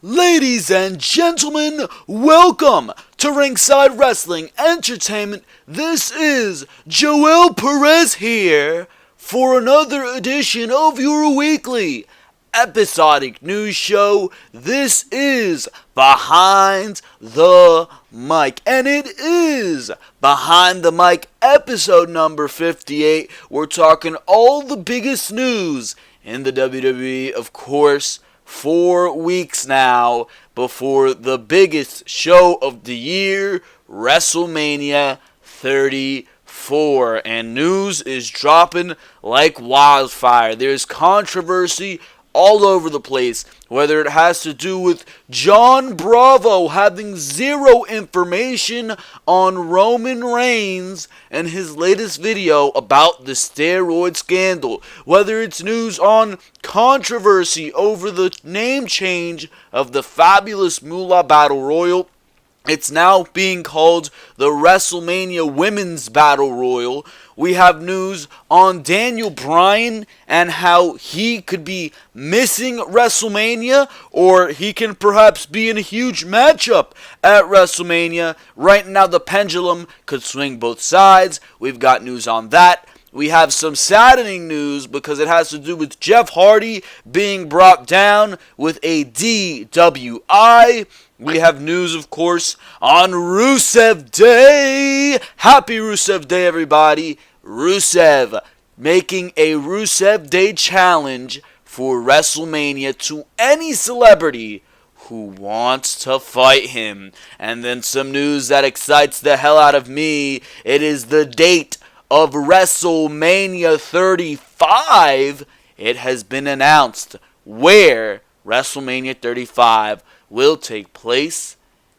Ladies and gentlemen, welcome to Ringside Wrestling Entertainment. This is Joel Perez here for another edition of your weekly episodic news show. This is Behind the Mic, and it is Behind the Mic episode number 58. We're talking all the biggest news in the WWE, of course. 4 weeks now before the biggest show of the year, WrestleMania 34. And news is dropping like wildfire. There's controversy all over the place, whether it has to do with John Bravo having zero information on Roman Reigns and his latest video about the steroid scandal, whether it's news on controversy over the name change of the Fabulous Moolah Battle Royal. It's now being called the WrestleMania Women's Battle Royal. We have news on Daniel Bryan and how he could be missing WrestleMania, or he can perhaps be in a huge matchup at WrestleMania. Right now the pendulum could swing both sides. We've got news on that. We have some saddening news because it has to do with Jeff Hardy being brought down with a DWI. We have news, of course, on Rusev Day. Happy Rusev Day, everybody. Rusev making a Rusev Day challenge for WrestleMania to any celebrity who wants to fight him. And then some news that excites the hell out of me. It is the date of WrestleMania 35. It has been announced where WrestleMania 35 will take place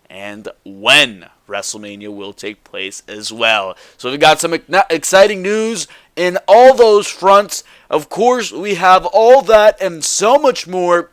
and when WrestleMania will take place as well. So we got some exciting news in all those fronts. Of course, we have all that and so much more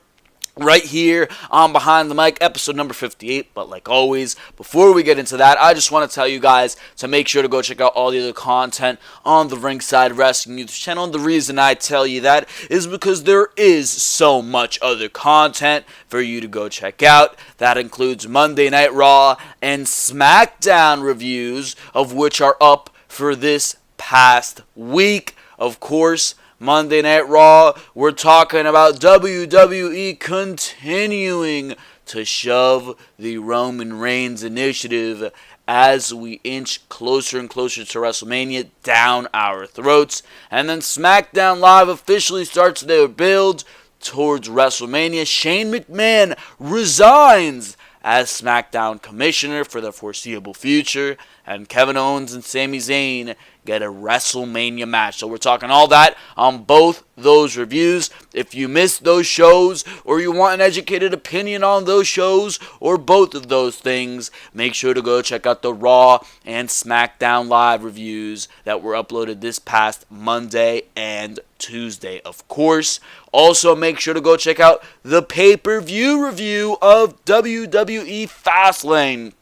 right here on Behind the Mic, episode number 58. But like always, before we get into that, I just want to tell you guys to make sure to go check out all the other content on the Ringside Wrestling YouTube channel. And the reason I tell you that is because there is so much other content for you to go check out. That includes Monday Night Raw and Smackdown reviews, of which are up for this past week. Of course, Monday Night Raw, we're talking about WWE continuing to shove the Roman Reigns initiative as we inch closer and closer to WrestleMania down our throats. And then SmackDown Live officially starts their build towards WrestleMania. Shane McMahon resigns as SmackDown commissioner for the foreseeable future, and Kevin Owens and Sami Zayn get a WrestleMania match. So we're talking all that on both those reviews. If you missed those shows, or you want an educated opinion on those shows, or both of those things, make sure to go check out the Raw and SmackDown Live reviews that were uploaded this past Monday and Tuesday, of course. Also, make sure to go check out the pay-per-view review of WWE Fastlane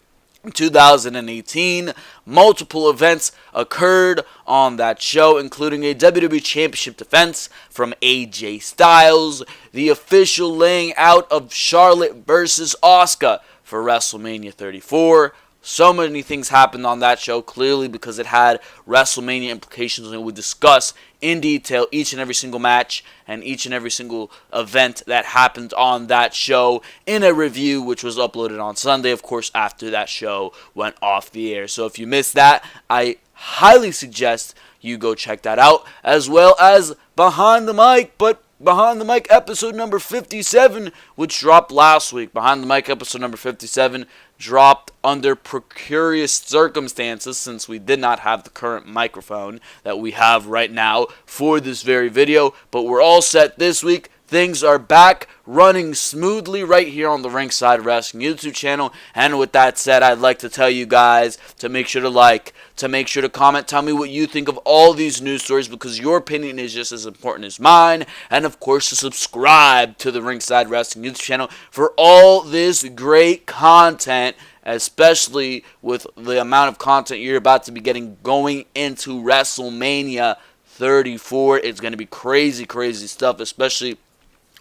2018. Multiple events occurred on that show, including a WWE Championship defense from AJ Styles, the official laying out of Charlotte versus Asuka for WrestleMania 34. So many things happened on that show, clearly because it had WrestleMania implications, and we discuss in detail each and every single match and each and every single event that happened on that show in a review which was uploaded on Sunday, of course, after that show went off the air. So if you missed that, I highly suggest you go check that out, as well as Behind the Mic, but Behind the Mic episode number 57, which dropped last week. Behind the Mic episode number 57 dropped under precarious circumstances, since we did not have the current microphone that we have right now for this very video. But we're all set this week. Things are back running smoothly right here on the Ringside Wrestling YouTube channel. And with that said, I'd like to tell you guys to make sure to like, to make sure to comment, tell me what you think of all these news stories, because your opinion is just as important as mine. And of course, to subscribe to the Ringside Wrestling YouTube channel for all this great content, especially with the amount of content you're about to be getting going into WrestleMania 34. It's going to be crazy, crazy stuff, especially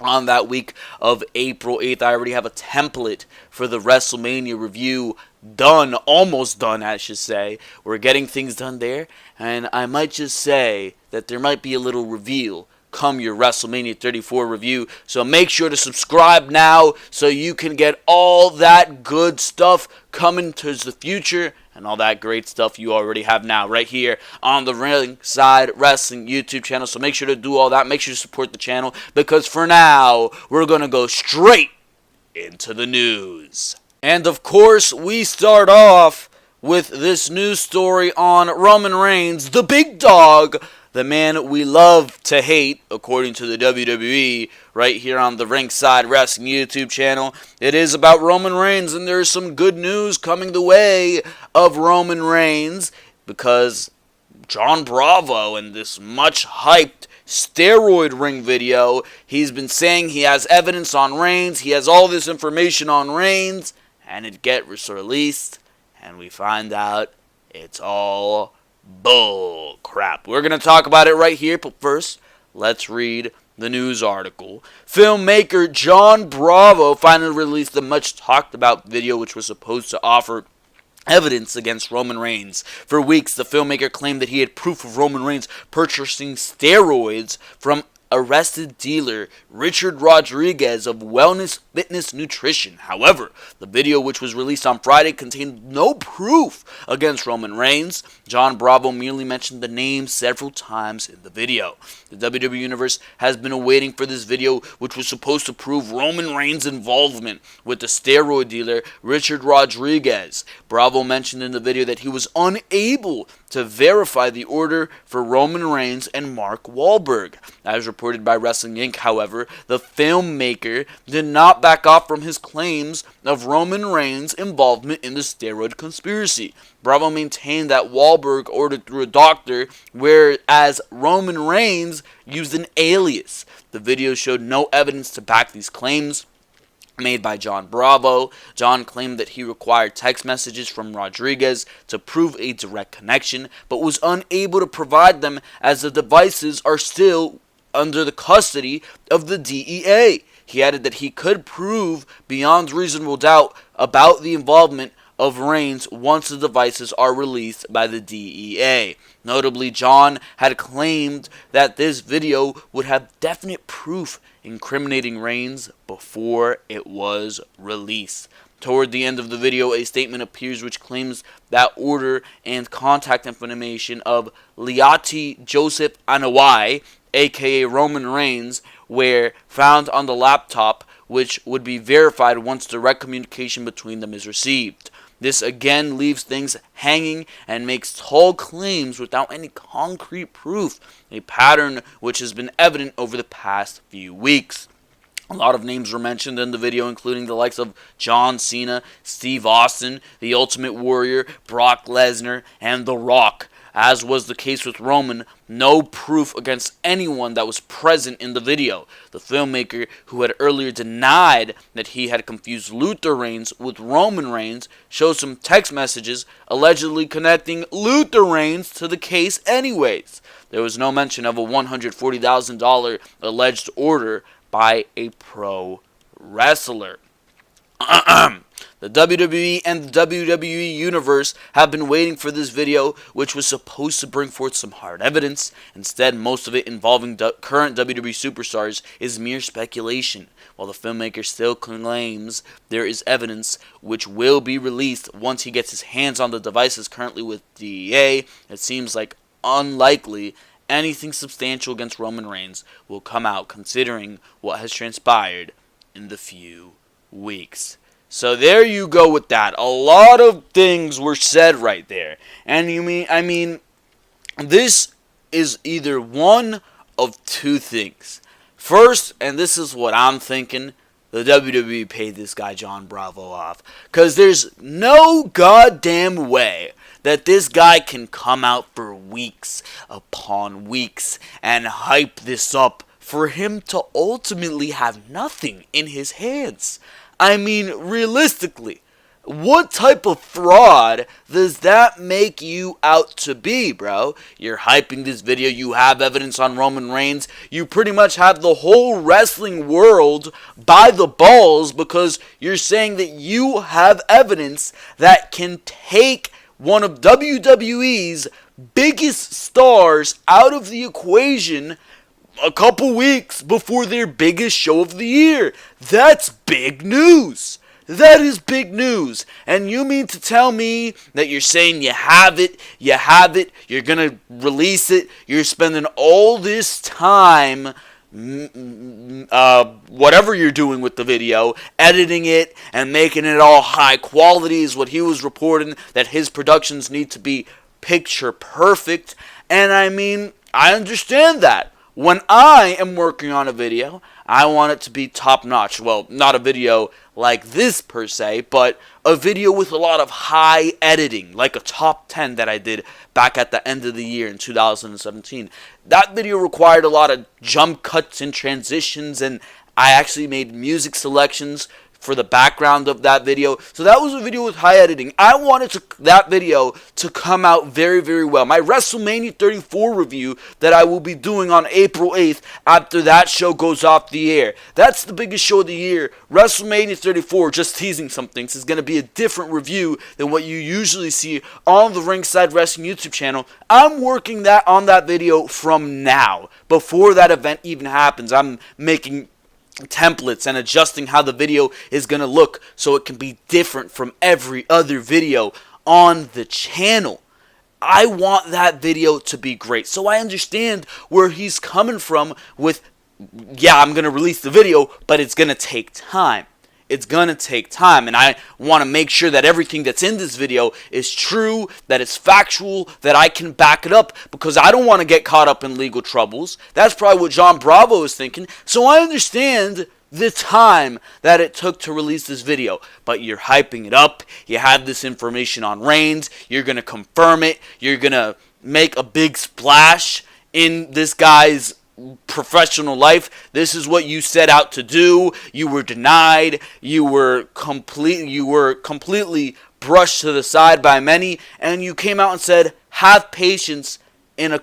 on that week of April 8th. I already have a template for the WrestleMania review done, almost done, I should say. We're getting things done there, and I might just say that there might be a little reveal come your WrestleMania 34 review. So make sure to subscribe now so you can get all that good stuff coming towards the future and all that great stuff you already have now right here on the Ringside Wrestling YouTube channel. So make sure to do all that. Make sure to support the channel because for now, we're going to go straight into the news. And of course, we start off with this news story on Roman Reigns, the big dog, the man we love to hate, according to the WWE, right here on the Ringside Wrestling YouTube channel. It is about Roman Reigns, and there's some good news coming the way of Roman Reigns, because John Bravo in this much hyped steroid ring video, he's been saying he has evidence on Reigns, he has all this information on Reigns, and it gets released, and we find out it's all bull crap. We're going to talk about it right here, but first, let's read the news article. Filmmaker John Bravo finally released the much talked about video which was supposed to offer evidence against Roman Reigns. For weeks, the filmmaker claimed that he had proof of Roman Reigns purchasing steroids from arrested dealer Richard Rodriguez of Wellness Fitness Nutrition. However, the video, which was released on Friday, contained no proof against Roman Reigns. John Bravo merely mentioned the name several times in the video. The WWE Universe has been awaiting for this video, which was supposed to prove Roman Reigns' involvement with the steroid dealer Richard Rodriguez. Bravo mentioned in the video that he was unable to verify the order for Roman Reigns and Mark Wahlberg. As reported by Wrestling Inc., however, the filmmaker did not back off from his claims of Roman Reigns' involvement in the steroid conspiracy. Bravo maintained that Wahlberg ordered through a doctor, whereas Roman Reigns used an alias. The video showed no evidence to back these claims made by John Bravo. John claimed that he required text messages from Rodriguez to prove a direct connection, but was unable to provide them as the devices are still under the custody of the DEA. He added that he could prove beyond reasonable doubt about the involvement of Reigns once the devices are released by the DEA. Notably, John had claimed that this video would have definite proof incriminating Reigns before it was released. Toward the end of the video, a statement appears which claims that order and contact information of Liati Joseph Anawai, aka Roman Reigns, were found on the laptop, which would be verified once direct communication between them is received. This again leaves things hanging and makes tall claims without any concrete proof, a pattern which has been evident over the past few weeks. A lot of names were mentioned in the video, including the likes of John Cena, Steve Austin, The Ultimate Warrior, Brock Lesnar, and The Rock. As was the case with Roman, no proof against anyone that was present in the video. The filmmaker, who had earlier denied that he had confused Luther Reigns with Roman Reigns, showed some text messages allegedly connecting Luther Reigns to the case anyways. There was no mention of a $140,000 alleged order by a pro wrestler. The WWE and the WWE Universe have been waiting for this video, which was supposed to bring forth some hard evidence. Instead, most of it involving current WWE superstars is mere speculation, while the filmmaker still claims there is evidence which will be released once he gets his hands on the devices currently with DEA. It seems like unlikely anything substantial against Roman Reigns will come out, considering what has transpired in the few weeks. So there you go with that. A lot of things were said right there. And I mean, this is either one of two things. First, and this is what I'm thinking, the WWE paid this guy John Bravo off. Because there's no goddamn way that this guy can come out for weeks upon weeks and hype this up for him to ultimately have nothing in his hands. I mean, realistically, What type of fraud does that make you out to be, bro? You're hyping this video, you have evidence on Roman Reigns, you pretty much have the whole wrestling world by the balls because you're saying that you have evidence that can take one of WWE's biggest stars out of the equation a couple weeks before their biggest show of the year. That's big news. That is big news. And you mean to tell me that you're saying you have it, you're going to release it, you're spending all this time, whatever you're doing with the video, editing it and making it all high quality is what he was reporting, that his productions need to be picture perfect. And I mean, I understand that. When I am working on a video, I want it to be top notch. Well, not a video like this per se, but a video with a lot of high editing, like a top 10 that I did back at the end of the year in 2017. That video required a lot of jump cuts and transitions, and I actually made music selections for the background of that video. So that was a video with high editing. I wanted that video to come out very, very well. My WrestleMania 34 review that I will be doing on April 8th after that show goes off the air. That's the biggest show of the year. WrestleMania 34, just teasing some things, is going to be a different review than what you usually see on the Ringside Wrestling YouTube channel. I'm working on that video from now. Before that event even happens, I'm making templates and adjusting how the video is going to look so it can be different from every other video on the channel. I want that video to be great. So I understand where he's coming from with, yeah, I'm going to release the video, but it's going to take time. It's going to take time, and I want to make sure that everything that's in this video is true, that it's factual, that I can back it up, because I don't want to get caught up in legal troubles. That's probably what John Bravo is thinking. So I understand the time that it took to release this video, but you're hyping it up. You have this information on Reigns. You're going to confirm it. You're going to make a big splash in this guy's professional life. This is what you set out to do. You were denied. You were completely brushed to the side by many, and you came out and said, "Have patience. In a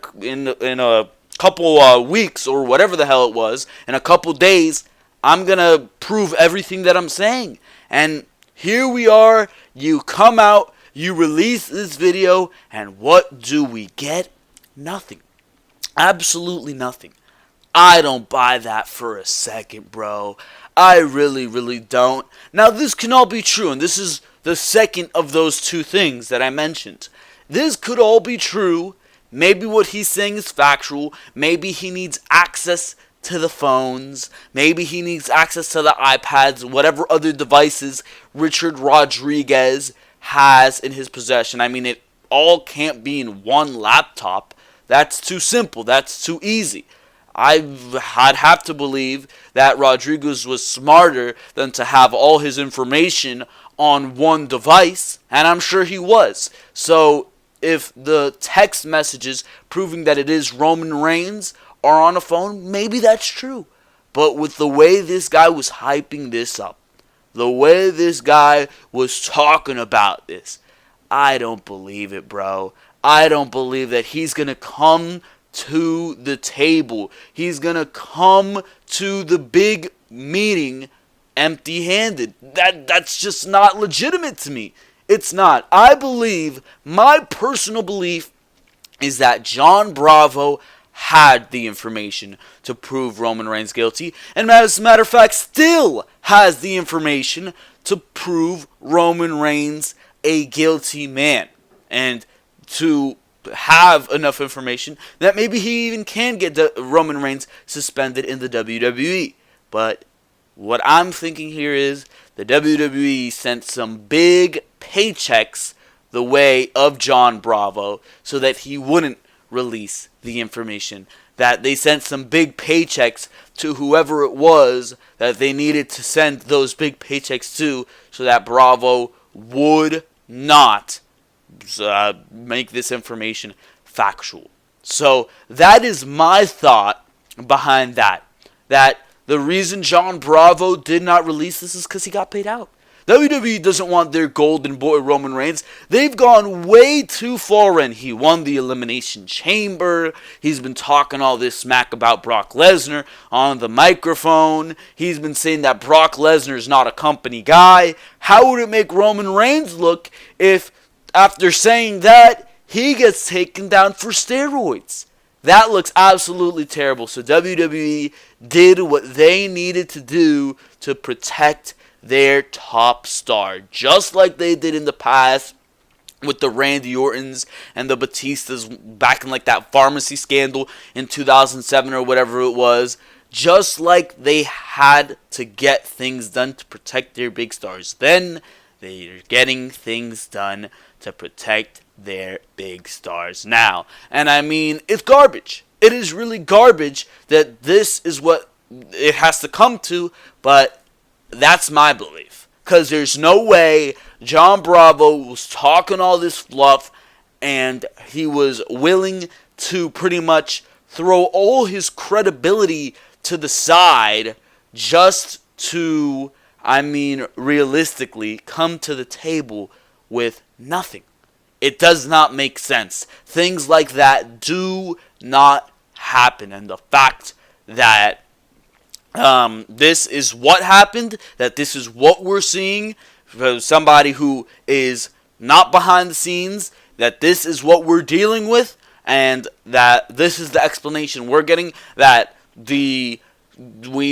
couple weeks or whatever the hell it was, in a couple days, I'm gonna prove everything that I'm saying." And here we are. You come out. You release this video, and what do we get? Nothing. Absolutely nothing. I don't buy that for a second, bro. I really, really don't. Now, this can all be true, and this is the second of those two things that I mentioned. This could all be true. Maybe what he's saying is factual. Maybe he needs access to the phones. Maybe he needs access to the iPads, whatever other devices Richard Rodriguez has in his possession. I mean, it all can't be in one laptop. That's too simple. That's too easy. I'd have to believe that Rodriguez was smarter than to have all his information on one device, and I'm sure he was. So if the text messages proving that it is Roman Reigns are on a phone, maybe that's true. But with the way this guy was hyping this up, the way this guy was talking about this, I don't believe it, bro. I don't believe that he's going to come to the table. He's going to come to the big meeting empty-handed. That's just not legitimate to me. It's not. I believe, my personal belief is that John Bravo had the information to prove Roman Reigns guilty, and as a matter of fact, still has the information to prove Roman Reigns a guilty man. And to have enough information that maybe he even can get Roman Reigns suspended in the WWE. But what I'm thinking here is the WWE sent some big paychecks the way of John Bravo so that he wouldn't release the information. That they sent some big paychecks to whoever it was that they needed to send those big paychecks to, so that Bravo would not make this information factual. So that is my thought behind that. That the reason John Bravo did not release this is because he got paid out. WWE doesn't want their golden boy Roman Reigns. They've gone way too far, and he won the Elimination Chamber. He's been talking all this smack about Brock Lesnar on the microphone. He's been saying that Brock Lesnar is not a company guy. How would it make Roman Reigns look if, after saying that, he gets taken down for steroids? That looks absolutely terrible. So WWE did what they needed to do to protect their top star, just like they did in the past with the Randy Ortons and the Batistas back in like that pharmacy scandal in 2007 or whatever it was. Just like they had to get things done to protect their big stars, then they're getting things done to protect their big stars now. And I mean, it's garbage. It is really garbage that this is what it has to come to, but that's my belief. Because there's no way John Bravo was talking all this fluff and he was willing to pretty much throw all his credibility to the side just to, realistically come to the table with nothing. It does not make sense. Things like that do not happen. And the fact that this is what happened, that this is what we're seeing from somebody who is not behind the scenes, that this is what we're dealing with, and that this is the explanation we're getting, that we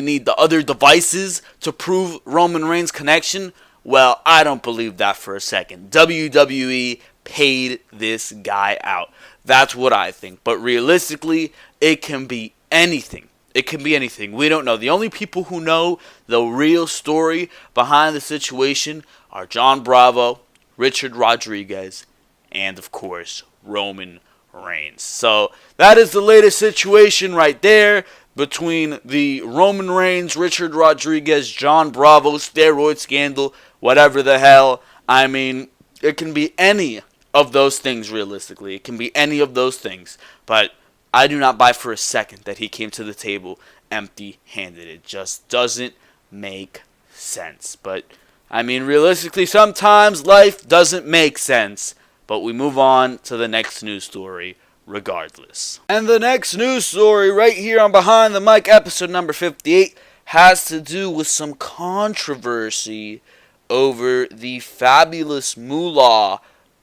need the other devices to prove Roman Reigns' connection. Well, I don't believe that for a second. WWE paid this guy out. That's what I think. But realistically, it can be anything. It can be anything. We don't know. The only people who know the real story behind the situation are John Bravo, Richard Rodriguez, and of course, Roman Reigns. So that is the latest situation right there between the Roman Reigns, Richard Rodriguez, John Bravo steroid scandal, whatever the hell. It can be any of those things realistically. It can be any of those things. But I do not buy for a second that he came to the table empty-handed. It just doesn't make sense. But, realistically, sometimes life doesn't make sense. But we move on to the next news story regardless. And the next news story right here on Behind the Mic, episode number 58, has to do with some controversy over the Fabulous Moolah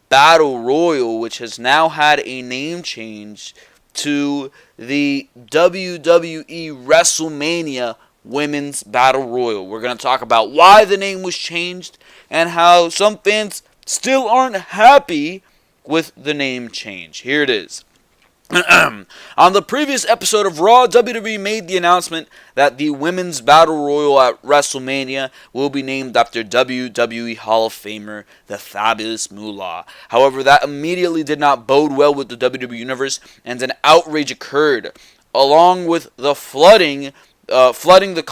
Battle Royal, which has now had a name change to the WWE WrestleMania Women's Battle Royal. We're going to talk about why the name was changed and how some fans still aren't happy with the name change. Here it is. On the previous episode of Raw, WWE made the announcement that the Women's Battle Royal at WrestleMania will be named after WWE Hall of Famer, the Fabulous Moolah. However, that immediately did not bode well with the WWE Universe, and an outrage occurred, along with the flooding the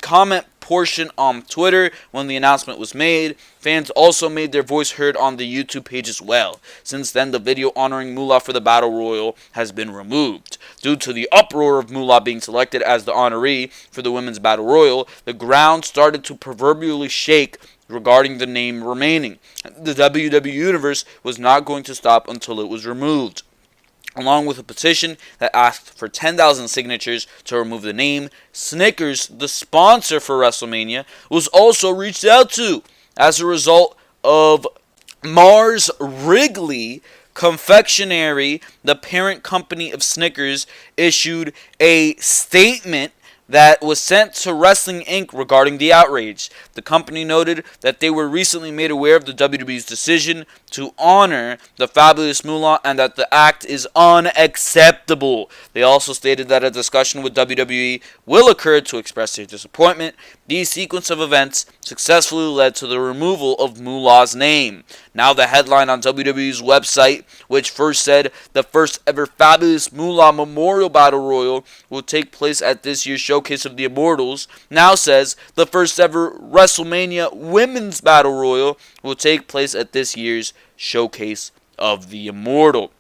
comment portion on Twitter when the announcement was made. Fans also made their voice heard on the YouTube page as well. Since then, the video honoring Moolah for the Battle Royal has been removed. Due to the uproar of Moolah being selected as the honoree for the Women's Battle Royal, the ground started to proverbially shake regarding the name remaining. The WWE Universe was not going to stop until it was removed. Along with a petition that asked for 10,000 signatures to remove the name, Snickers, the sponsor for WrestleMania, was also reached out to. As a result of Mars Wrigley Confectionery, the parent company of Snickers, issued a statement that was sent to Wrestling Inc. regarding the outrage. The company noted that they were recently made aware of the WWE's decision to honor the Fabulous Moolah and that the act is unacceptable. They also stated that a discussion with WWE will occur to express their disappointment. These sequence of events successfully led to the removal of Moolah's name. Now the headline on WWE's website, which first said the first ever Fabulous Moolah Memorial Battle Royal will take place at this year's Showcase of the Immortals, now says the first ever WrestleMania Women's Battle Royal will take place at this year's Showcase of the Immortal.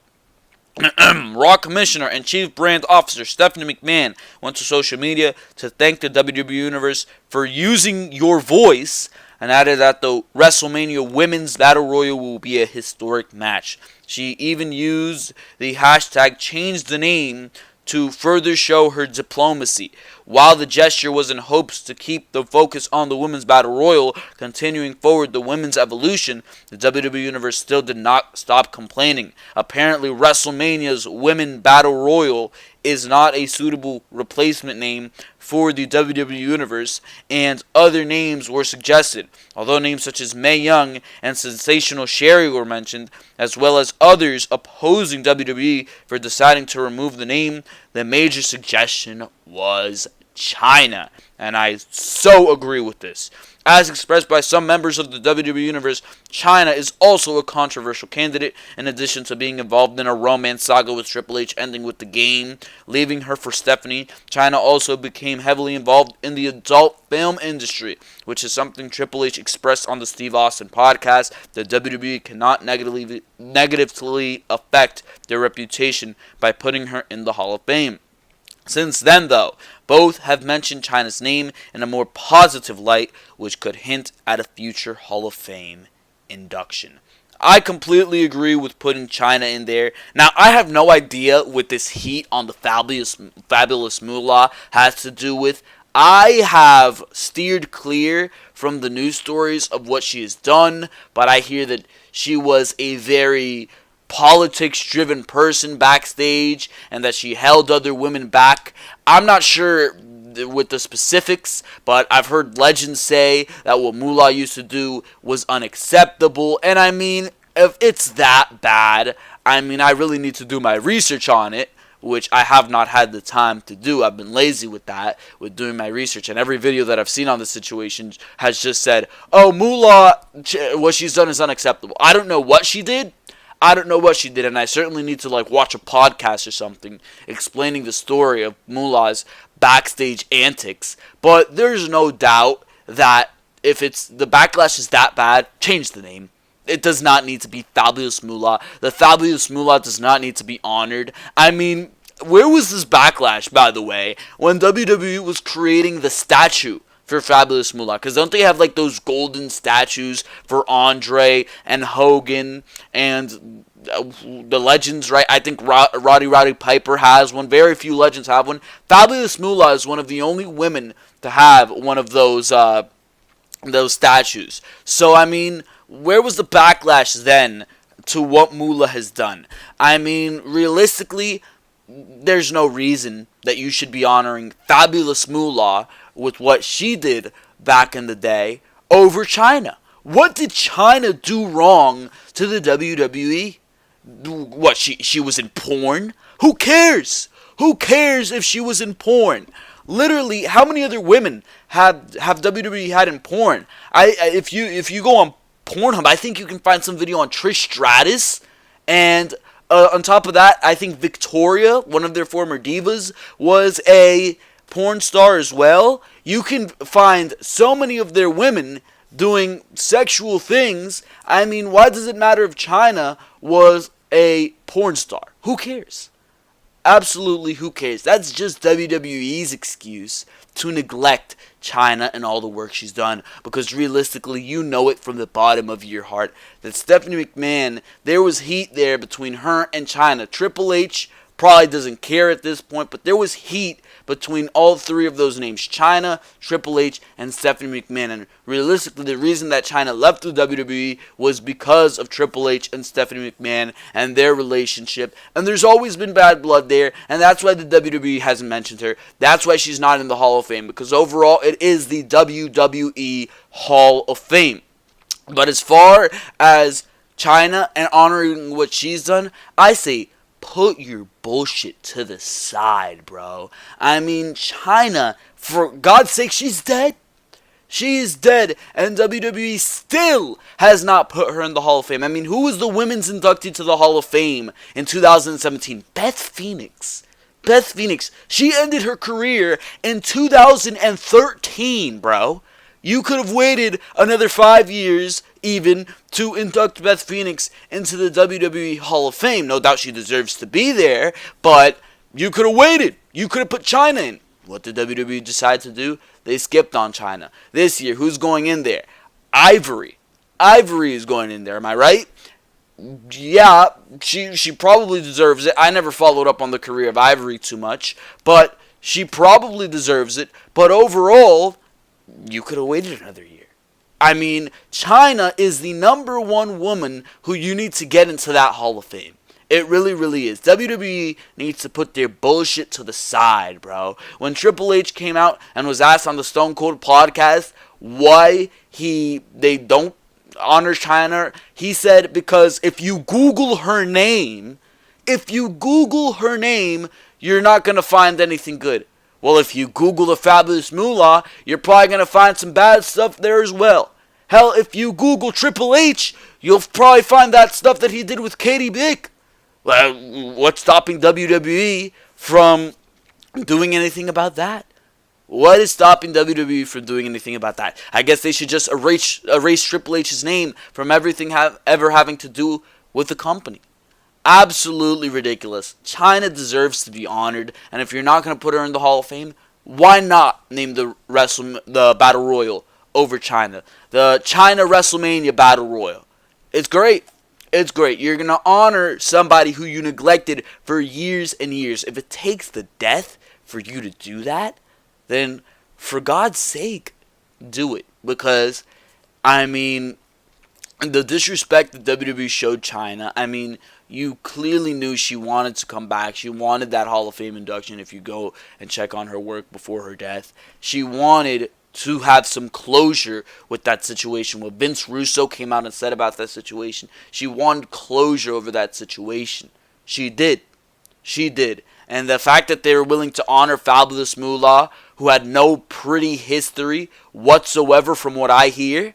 Raw Commissioner and Chief Brand Officer Stephanie McMahon went to social media to thank the WWE Universe for using your voice and added that the WrestleMania Women's Battle Royal will be a historic match. She even used the hashtag change the name to further show her diplomacy. While the gesture was in hopes to keep the focus on the Women's Battle Royal, continuing forward the Women's Evolution, the WWE Universe still did not stop complaining. Apparently, WrestleMania's Women's Battle Royal is not a suitable replacement name for the WWE Universe, and other names were suggested. Although names such as Mae Young and Sensational Sherry were mentioned, as well as others opposing WWE for deciding to remove the name, the major suggestion was China. And I so agree with this. As expressed by some members of the WWE Universe, China is also a controversial candidate. In addition to being involved in a romance saga with Triple H ending with the game, leaving her for Stephanie, China also became heavily involved in the adult film industry, which is something Triple H expressed on the Steve Austin podcast. The WWE cannot negatively affect their reputation by putting her in the Hall of Fame. Since then, though, both have mentioned China's name in a more positive light, which could hint at a future Hall of Fame induction. I completely agree with putting China in there. Now, I have no idea what this heat on the fabulous Moolah has to do with. I have steered clear from the news stories of what she has done, but I hear that she was a very politics-driven person backstage and that she held other women back. I'm not sure with the specifics, but I've heard legends say that what Moolah used to do was unacceptable. And I mean, if it's that bad, I mean, I really need to do my research on it, which I have not had the time to do. I've been lazy with that, with doing my research. And every video that I've seen on this situation has just said, oh, Moolah, what she's done is unacceptable. I don't know what she did. And I certainly need to watch a podcast or something explaining the story of Moolah's backstage antics. But there's no doubt that if the backlash is that bad, change the name. It does not need to be Fabulous Moolah. The Fabulous Moolah does not need to be honored. I mean, where was this backlash, by the way, when WWE was creating the statue for Fabulous Moolah? Because don't they have those golden statues for Andre and Hogan and the legends, right? I think Roddy Piper has one. Very few legends have one. Fabulous Moolah is one of the only women to have one of those statues. So I mean, where was the backlash then to what Moolah has done? I mean, realistically, there's no reason that you should be honoring Fabulous Moolah with what she did back in the day over China. What did China do wrong to the WWE? What, she was in porn? Who cares? Who cares if she was in porn? Literally, how many other women have WWE had in porn? If you go on Pornhub, I think you can find some video on Trish Stratus, and on top of that, I think Victoria, one of their former divas, was a porn star as well. You can find so many of their women doing sexual things. I mean, why does it matter if China was a porn star? Who cares? Absolutely, who cares? That's just WWE's excuse to neglect China and all the work she's done, because realistically, you know it from the bottom of your heart that Stephanie McMahon, there was heat there between her and China. Triple H probably doesn't care at this point, but there was heat between all three of those names: China, Triple H, and Stephanie McMahon. And realistically, the reason that China left the WWE was because of Triple H and Stephanie McMahon and their relationship. And there's always been bad blood there, and that's why the WWE hasn't mentioned her. That's why she's not in the Hall of Fame, because overall, it is the WWE Hall of Fame. But as far as China and honoring what she's done, I say, put your bullshit to the side, bro. I mean, China, for God's sake, she's dead. She is dead, and WWE still has not put her in the Hall of Fame. I mean, who was the women's inductee to the Hall of Fame in 2017? Beth Phoenix. Beth Phoenix. She ended her career in 2013, bro. You could have waited another 5 years, even, to induct Beth Phoenix into the WWE Hall of Fame. No doubt she deserves to be there, but you could have waited. You could have put China in. What did WWE decide to do? They skipped on China. This year, who's going in there? Ivory. Ivory is going in there, am I right? Yeah, she probably deserves it. I never followed up on the career of Ivory too much, but she probably deserves it. But overall, you could have waited another year. I mean, China is the number one woman who you need to get into that Hall of Fame. It really, really is. WWE needs to put their bullshit to the side, bro. When Triple H came out and was asked on the Stone Cold podcast why they don't honor China, he said because if you Google her name, you're not going to find anything good. Well, if you Google the Fabulous Moolah, you're probably going to find some bad stuff there as well. Hell, if you Google Triple H, you'll probably find that stuff that he did with Katie Bick. Well, what's stopping WWE from doing anything about that? What is stopping WWE from doing anything about that? I guess they should just erase Triple H's name from everything ever having to do with the company. Absolutely ridiculous. China deserves to be honored, and if you're not going to put her in the Hall of Fame, why not name the Battle Royal over China? The China WrestleMania Battle Royal. It's great. It's great. You're going to honor somebody who you neglected for years and years. If it takes the death for you to do that, then for God's sake, do it. Because, I mean, the disrespect that WWE showed China, I mean, you clearly knew she wanted to come back. She wanted that Hall of Fame induction if you go and check on her work before her death. She wanted to have some closure with that situation. What Vince Russo came out and said about that situation, she wanted closure over that situation. She did. She did. And the fact that they were willing to honor Fabulous Moolah, who had no pretty history whatsoever from what I hear,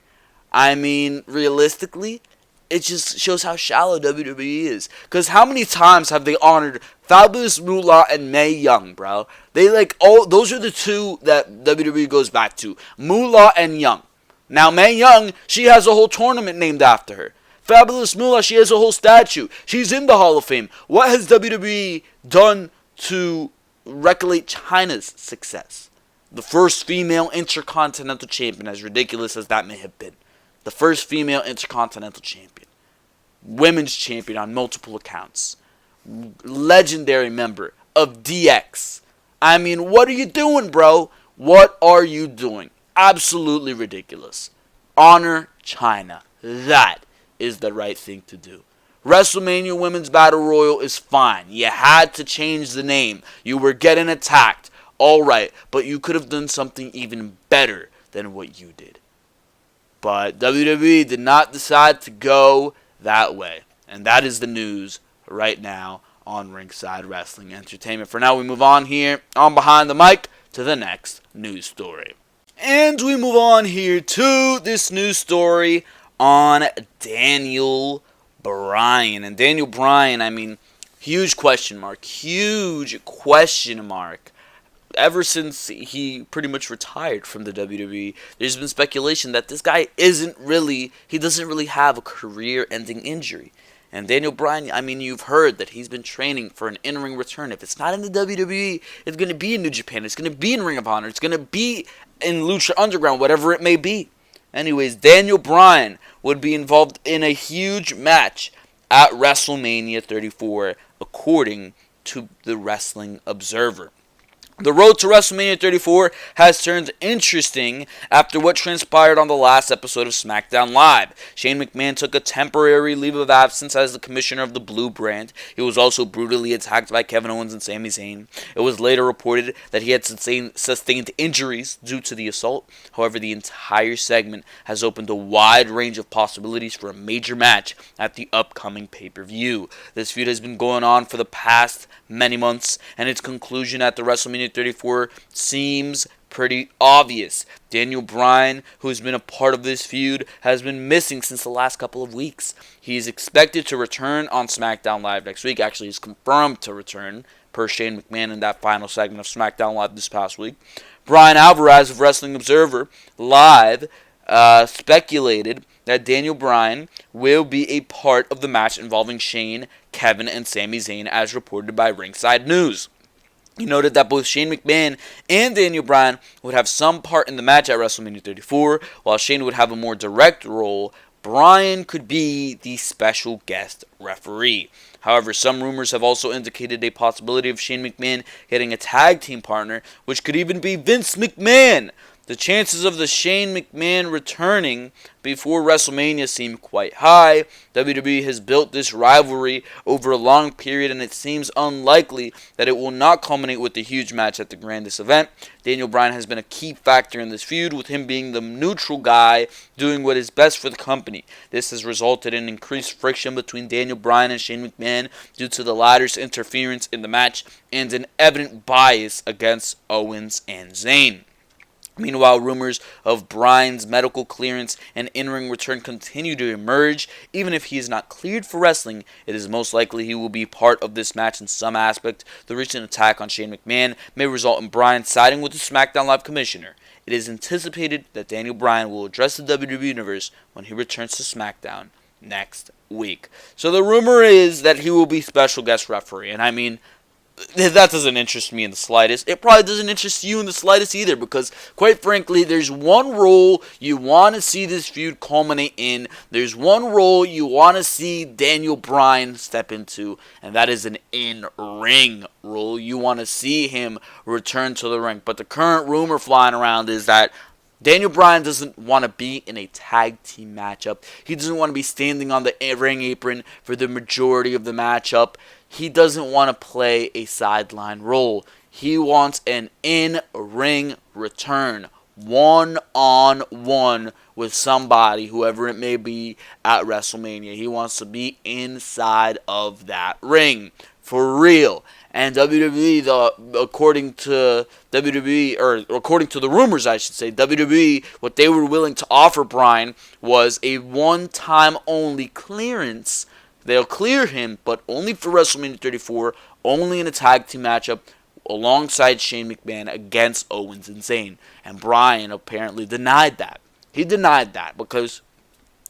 I mean, realistically, it just shows how shallow WWE is. Because how many times have they honored Fabulous Moolah and Mae Young, bro? Those are the two that WWE goes back to. Moolah and Young. Now, Mae Young, she has a whole tournament named after her. Fabulous Moolah, she has a whole statue. She's in the Hall of Fame. What has WWE done to recollect China's success? The first female intercontinental champion, as ridiculous as that may have been. The first female intercontinental champion. Women's champion on multiple accounts. Legendary member of DX. I mean, what are you doing, bro? What are you doing? Absolutely ridiculous. Honor China. That is the right thing to do. WrestleMania Women's Battle Royal is fine. You had to change the name. You were getting attacked. Alright, but you could have done something even better than what you did. But WWE did not decide to go that way. And that is the news right now on Ringside Wrestling Entertainment. For now, we move on here on Behind the Mic to the next news story. And we move on here to this news story on Daniel Bryan. And Daniel Bryan, I mean, huge question mark. Ever since he pretty much retired from the WWE, there's been speculation that this guy doesn't really have a career-ending injury. And Daniel Bryan, I mean, you've heard that he's been training for an in-ring return. If it's not in the WWE, it's going to be in New Japan. It's going to be in Ring of Honor. It's going to be in Lucha Underground, whatever it may be. Anyways, Daniel Bryan would be involved in a huge match at WrestleMania 34, according to the Wrestling Observer. The road to WrestleMania 34 has turned interesting after what transpired on the last episode of Smackdown Live. Shane McMahon took a temporary leave of absence as the commissioner of the Blue brand. He was also brutally attacked by Kevin Owens and Sami Zayn. It was later reported that he had sustained injuries due to the assault. However, the entire segment has opened a wide range of possibilities for a major match at the upcoming pay-per-view. This feud has been going on for the past many months, and its conclusion at the WrestleMania 34 seems pretty obvious. Daniel Bryan, who has been a part of this feud, has been missing since the last couple of weeks. He is expected to return on SmackDown Live next week. Actually, he's confirmed to return, per Shane McMahon in that final segment of SmackDown Live this past week. Bryan Alvarez of Wrestling Observer Live speculated that Daniel Bryan will be a part of the match involving Shane, Kevin, and Sami Zayn, as reported by Ringside News. He noted that both Shane McMahon and Daniel Bryan would have some part in the match at WrestleMania 34, while Shane would have a more direct role. Bryan could be the special guest referee. However, some rumors have also indicated a possibility of Shane McMahon getting a tag team partner, which could even be Vince McMahon. The chances of the Shane McMahon returning before WrestleMania seem quite high. WWE has built this rivalry over a long period, and it seems unlikely that it will not culminate with a huge match at the grandest event. Daniel Bryan has been a key factor in this feud, with him being the neutral guy doing what is best for the company. This has resulted in increased friction between Daniel Bryan and Shane McMahon due to the latter's interference in the match and an evident bias against Owens and Zayn. Meanwhile, rumors of Bryan's medical clearance and in-ring return continue to emerge. Even if he is not cleared for wrestling, it is most likely he will be part of this match in some aspect. The recent attack on Shane McMahon may result in Bryan siding with the Smackdown Live commissioner. It is anticipated that Daniel Bryan will address the WWE Universe when he returns to SmackDown next week. So the rumor is that he will be special guest referee, and I mean, that doesn't interest me in the slightest. It probably doesn't interest you in the slightest either, because quite frankly, there's one role you want to see this feud culminate in. There's one role you want to see Daniel Bryan step into, and that is an in-ring role. You want to see him return to the ring. But the current rumor flying around is that Daniel Bryan doesn't want to be in a tag team matchup. He doesn't want to be standing on the ring apron for the majority of the matchup. He doesn't want to play a sideline role. He wants an in-ring return, one-on-one with somebody, whoever it may be, at WrestleMania. He wants to be inside of that ring, for real. And WWE, according to the rumors, I should say, WWE, what they were willing to offer Bryan was a one-time only clearance. They'll clear him, but only for WrestleMania 34, only in a tag team matchup alongside Shane McMahon against Owens and Zayn. And Bryan apparently denied that. He denied that because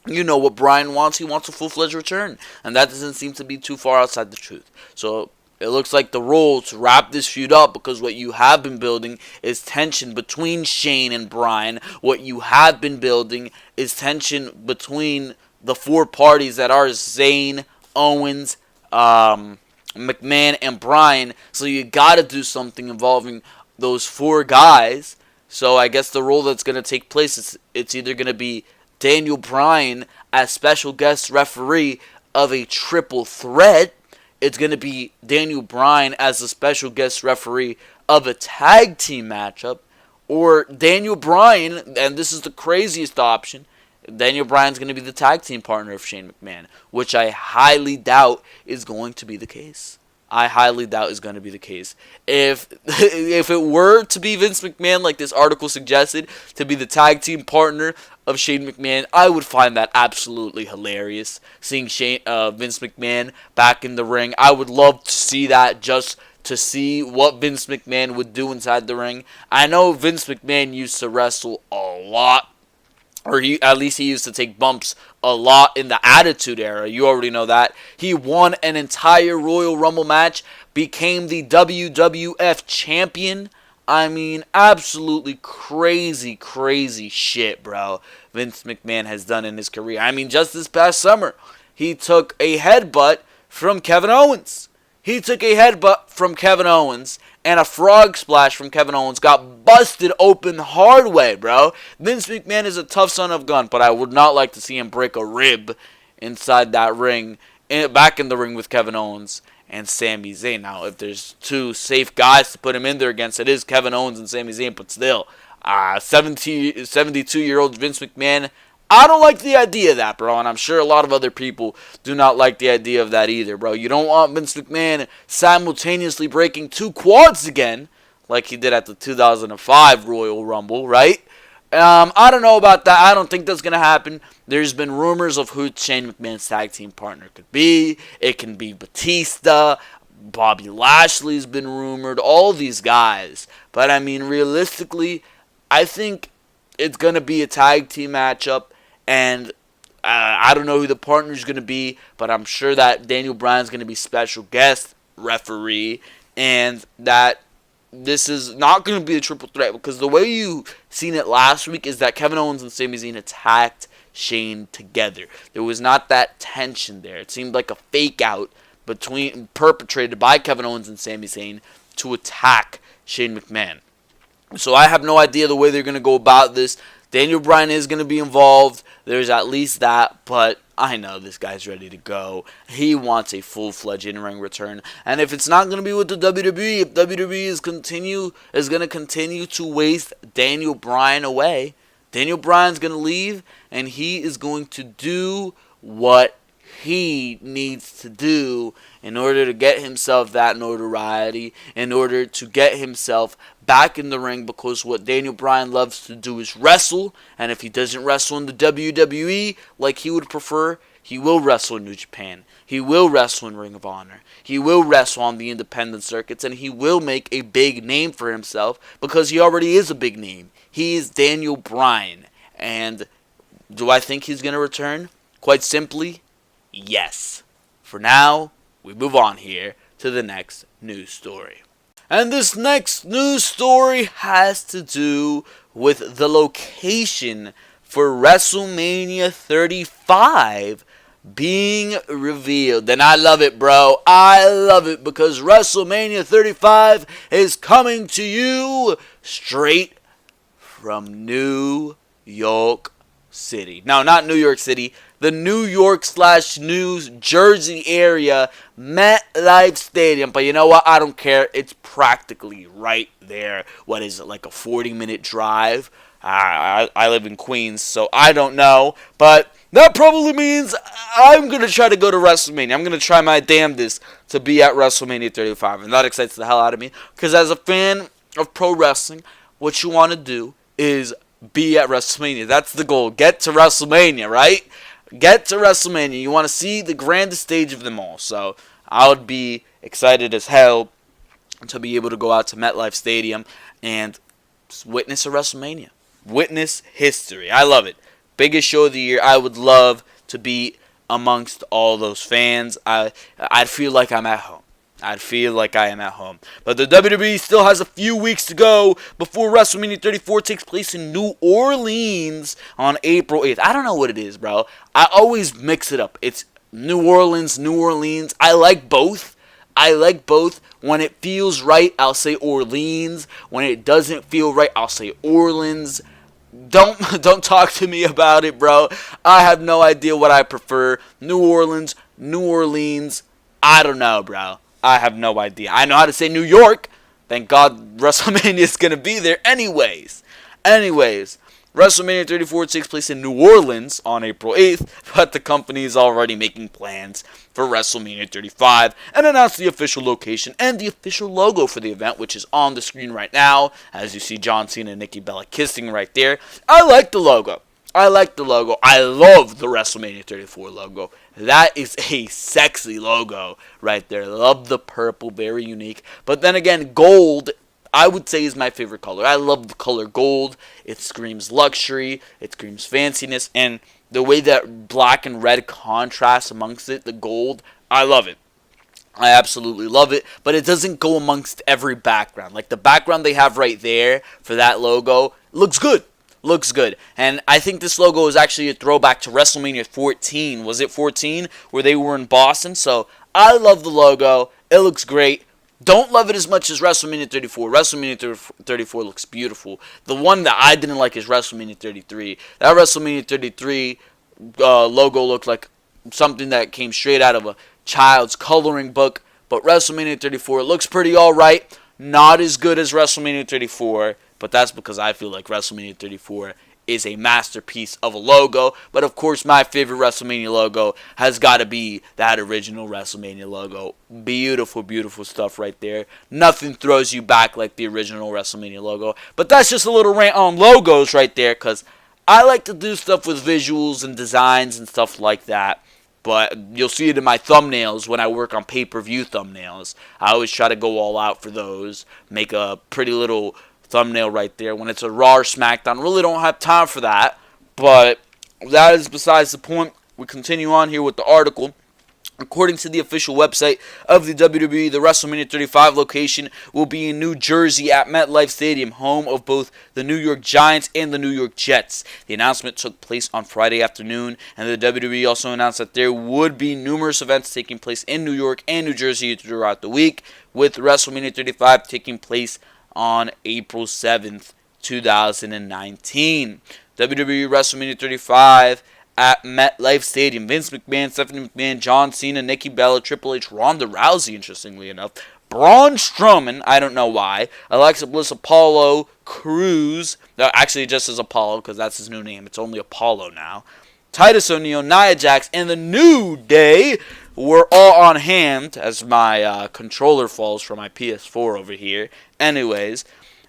you know what Bryan wants. He wants a full-fledged return. And that doesn't seem to be too far outside the truth. So it looks like the role to wrap this feud up, because what you have been building is tension between Shane and Bryan. What you have been building is tension between the four parties that are Zayn, Owens, McMahon, and Bryan. So you got to do something involving those four guys. So I guess the role that's going to take place is it's either going to be Daniel Bryan as special guest referee of a triple threat. It's going to be Daniel Bryan as a special guest referee of a tag team matchup. Or Daniel Bryan, and this is the craziest option, Daniel Bryan's going to be the tag team partner of Shane McMahon, which I highly doubt is going to be the case. I highly doubt is going to be the case. If it were to be Vince McMahon, like this article suggested, to be the tag team partner of Shane McMahon, I would find that absolutely hilarious. Seeing Vince McMahon back in the ring, I would love to see that, just to see what Vince McMahon would do inside the ring. I know Vince McMahon used to wrestle a lot, or at least he used to take bumps a lot in the Attitude Era. You already know that. He won an entire Royal Rumble match, became the WWF champion. I mean, absolutely crazy, crazy shit, bro, Vince McMahon has done in his career. I mean, just this past summer, he took a headbutt from Kevin Owens. He took a headbutt from Kevin Owens, and a frog splash from Kevin Owens got busted open the hard way, bro. Vince McMahon is a tough son of a gun, but I would not like to see him break a rib inside that ring, back in the ring with Kevin Owens and Sami Zayn. Now, if there's two safe guys to put him in there against, it is Kevin Owens and Sami Zayn, but still, 72-year-old Vince McMahon, I don't like the idea of that, bro, and I'm sure a lot of other people do not like the idea of that either, bro. You don't want Vince McMahon simultaneously breaking two quads again, like he did at the 2005 Royal Rumble, right? I don't know about that. I don't think that's going to happen. There's been rumors of who Shane McMahon's tag team partner could be. It can be Batista. Bobby Lashley's been rumored. All these guys. But, I mean, realistically, I think it's going to be a tag team matchup. And I don't know who the partner's going to be, but I'm sure that Daniel Bryan's going to be special guest referee, and that this is not going to be a triple threat, because the way you seen it last week is that Kevin Owens and Sami Zayn attacked Shane together. There was not that tension there. It seemed like a fake out perpetrated by Kevin Owens and Sami Zayn to attack Shane McMahon. So I have no idea the way they're going to go about this. Daniel Bryan is going to be involved. There's at least that, but I know this guy's ready to go. He wants a full-fledged in-ring return. And if it's not going to be with the WWE, if WWE is going to continue to waste Daniel Bryan away, Daniel Bryan's going to leave, and he is going to do what he needs to do in order to get himself that notoriety, in order to get himself back in the ring, because what Daniel Bryan loves to do is wrestle, and if he doesn't wrestle in the WWE like he would prefer, he will wrestle in New Japan. He will wrestle in Ring of Honor. He will wrestle on the independent circuits, and he will make a big name for himself, because he already is a big name. He is Daniel Bryan. And do I think he's going to return? Quite simply, yes. For now, we move on here to the next news story. And this next news story has to do with the location for WrestleMania 35 being revealed. And I love it, bro. I love it, because WrestleMania 35 is coming to you straight from New York City. No, not New York City. The New York/New Jersey area, MetLife Stadium. But you know what? I don't care. It's practically right there. What is it, like a 40-minute drive? I live in Queens, so I don't know. But that probably means I'm going to try to go to WrestleMania. I'm going to try my damnedest to be at WrestleMania 35. And that excites the hell out of me, because as a fan of pro wrestling, what you want to do is be at WrestleMania. That's the goal. Get to WrestleMania, right? Get to WrestleMania. You want to see the grandest stage of them all. So I would be excited as hell to be able to go out to MetLife Stadium and witness a WrestleMania. Witness history. I love it. Biggest show of the year. I would love to be amongst all those fans. I'd feel like I'm at home. I'd feel like I am at home. But the WWE still has a few weeks to go before WrestleMania 34 takes place in New Orleans on April 8th. I don't know what it is, bro. I always mix it up. It's New Orleans, New Orleans. I like both. When it feels right, I'll say Orleans. When it doesn't feel right, I'll say Orleans. Don't talk to me about it, bro. I have no idea what I prefer. New Orleans, New Orleans. I don't know, bro. I have no idea. I know how to say New York. Thank God WrestleMania is going to be there anyways. WrestleMania 34 takes place in New Orleans on April 8th, but the company is already making plans for WrestleMania 35 and announced the official location and the official logo for the event, which is on the screen right now, as you see John Cena and Nikki Bella kissing right there. I like the logo. I love the WrestleMania 34 logo. That is a sexy logo right there. Love the purple, very unique. But then again, gold, I would say, is my favorite color. I love the color gold. It screams luxury. It screams fanciness. And the way that black and red contrast amongst it, the gold, I love it. I absolutely love it. But it doesn't go amongst every background. Like the background they have right there for that logo looks good. And I think this logo is actually a throwback to WrestleMania 14. Was it 14? Where they were in Boston. So I love the logo. It looks great. Don't love it as much as WrestleMania 34. WrestleMania 34 looks beautiful. The one that I didn't like is WrestleMania 33. That WrestleMania 33 logo looked like something that came straight out of a child's coloring book. But WrestleMania 34 looks pretty alright. Not as good as WrestleMania 34. But that's because I feel like WrestleMania 34 is a masterpiece of a logo. But of course, my favorite WrestleMania logo has got to be that original WrestleMania logo. Beautiful, beautiful stuff right there. Nothing throws you back like the original WrestleMania logo. But that's just a little rant on logos right there, because I like to do stuff with visuals and designs and stuff like that. But you'll see it in my thumbnails when I work on pay-per-view thumbnails. I always try to go all out for those. Make a pretty little thumbnail right there. When it's a Raw or Smackdown, really don't have time for that. But that is besides the point. We continue on here with the article. According to the official website of the WWE, the WrestleMania 35 location will be in New Jersey at MetLife Stadium, home of both the New York Giants and the New York Jets. The announcement took place on Friday afternoon, and the WWE also announced that there would be numerous events taking place in New York and New Jersey throughout the week, with WrestleMania 35 taking place on April 7th, 2019. WWE WrestleMania 35 at MetLife Stadium. Vince McMahon, Stephanie McMahon, John Cena, Nikki Bella, Triple H, Ronda Rousey, interestingly enough, Braun Strowman, I don't know why, Alexa Bliss, Apollo Crews, actually it just says Apollo because that's his new name, it's only Apollo now, Titus O'Neil, Nia Jax, and the New Day were all on hand, as my controller falls from my PS4 over here. Anyways,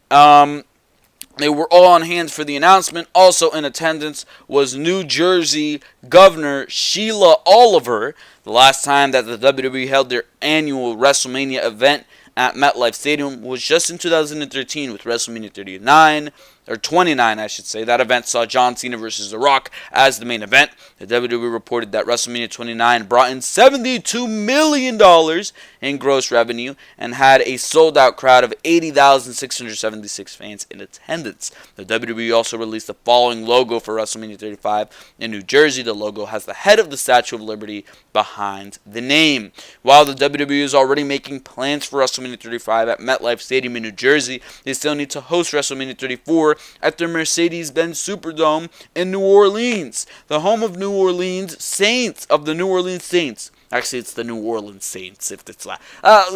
they were all on hand for the announcement. Also in attendance was New Jersey Governor Sheila Oliver. The last time that the WWE held their annual WrestleMania event at MetLife Stadium was just in 2013 with WrestleMania 39, or 29, I should say. That event saw John Cena versus The Rock as the main event. The WWE reported that WrestleMania 29 brought in $72 million in gross revenue and had a sold-out crowd of 80,676 fans in attendance. The WWE also released the following logo for WrestleMania 35 in New Jersey. The logo has the head of the Statue of Liberty behind the name. While the WWE is already making plans for WrestleMania 35 at MetLife Stadium in New Jersey, they still need to host WrestleMania 34 at the Mercedes-Benz Superdome in New Orleans, the home of New Orleans Saints, of the New Orleans Saints. Actually, it's the New Orleans Saints, if it's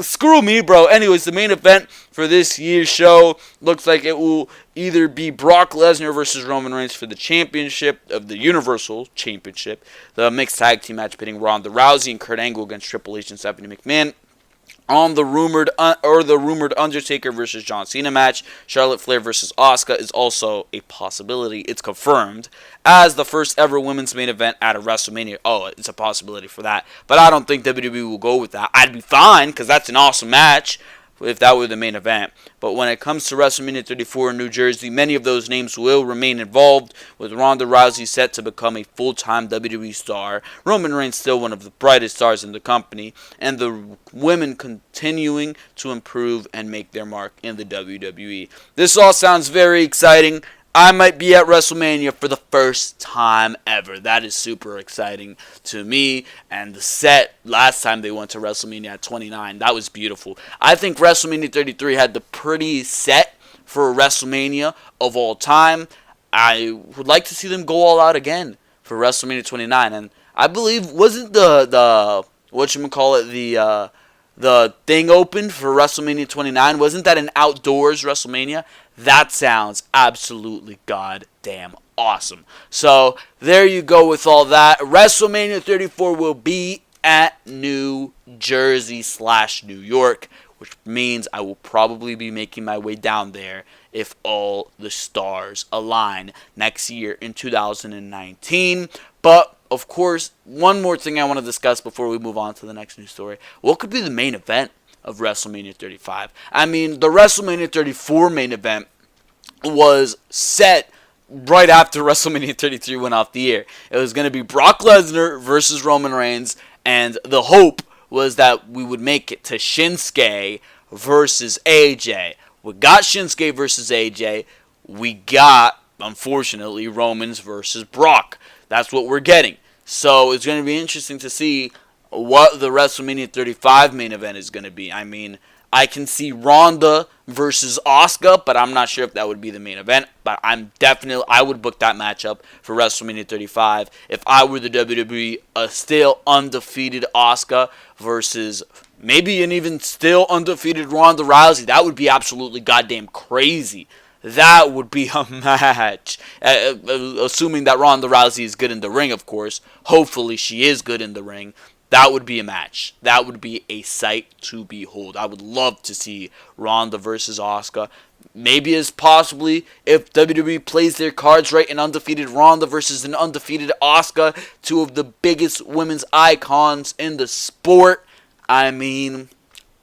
screw me, bro. Anyways, the main event for this year's show looks like it will either be Brock Lesnar versus Roman Reigns for the championship of the Universal Championship, the mixed tag team match pitting Ronda Rousey and Kurt Angle against Triple H and Stephanie McMahon. On the rumored Undertaker versus John Cena match, Charlotte Flair versus Asuka is also a possibility. It's confirmed as the first ever women's main event at a WrestleMania. Oh, it's a possibility for that. But I don't think WWE will go with that. I'd be fine because that's an awesome match if that were the main event. But when it comes to WrestleMania 34 in New Jersey, many of those names will remain involved, with Ronda Rousey set to become a full-time WWE star, Roman Reigns still one of the brightest stars in the company, and the women continuing to improve and make their mark in the WWE. This all sounds very exciting. I might be at WrestleMania for the first time ever. That is super exciting to me. And the set, last time they went to WrestleMania at 29, that was beautiful. I think WrestleMania 33 had the prettiest set for a WrestleMania of all time. I would like to see them go all out again for WrestleMania 29. And I believe, wasn't the thing open for WrestleMania 29? Wasn't that an outdoors WrestleMania? That sounds absolutely goddamn awesome. So, there you go with all that. WrestleMania 34 will be at New Jersey / New York, which means I will probably be making my way down there if all the stars align next year in 2019. But, of course, one more thing I want to discuss before we move on to the next news story. What could be the main event of WrestleMania 35? I mean, the WrestleMania 34 main event was set right after WrestleMania 33 went off the air. It was going to be Brock Lesnar versus Roman Reigns, and the hope was that we would make it to Shinsuke versus AJ. We got Shinsuke versus AJ. We got, unfortunately, Romans versus Brock. That's what we're getting. So it's going to be interesting to see what the WrestleMania 35 main event is going to be. I mean, I can see Ronda versus Asuka, but I'm not sure if that would be the main event. But I would book that matchup for WrestleMania 35 if I were the WWE. A still undefeated Asuka versus maybe an even still undefeated Ronda Rousey. That would be absolutely goddamn crazy. That would be a match. Assuming that Ronda Rousey is good in the ring, of course. Hopefully she is good in the ring. That would be a match. That would be a sight to behold. I would love to see Ronda versus Asuka. Maybe as possibly, if WWE plays their cards right, an undefeated Ronda versus an undefeated Asuka. Two of the biggest women's icons in the sport. I mean,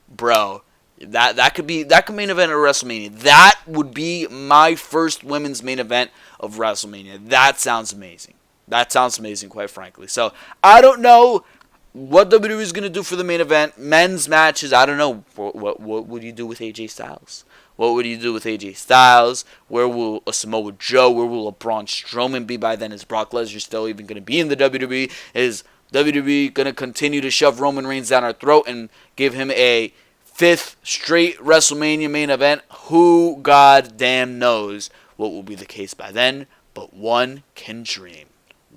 bro. That could main event at WrestleMania. That would be my first women's main event of WrestleMania. That sounds amazing. That sounds amazing, quite frankly. So, I don't know what WWE is going to do for the main event, men's matches, I don't know. What would you do with AJ Styles? What would you do with AJ Styles? Where will a Samoa Joe, where will a Braun Strowman be by then? Is Brock Lesnar still even going to be in the WWE? Is WWE going to continue to shove Roman Reigns down our throat and give him a 5th straight WrestleMania main event? Who goddamn knows what will be the case by then, but one can dream.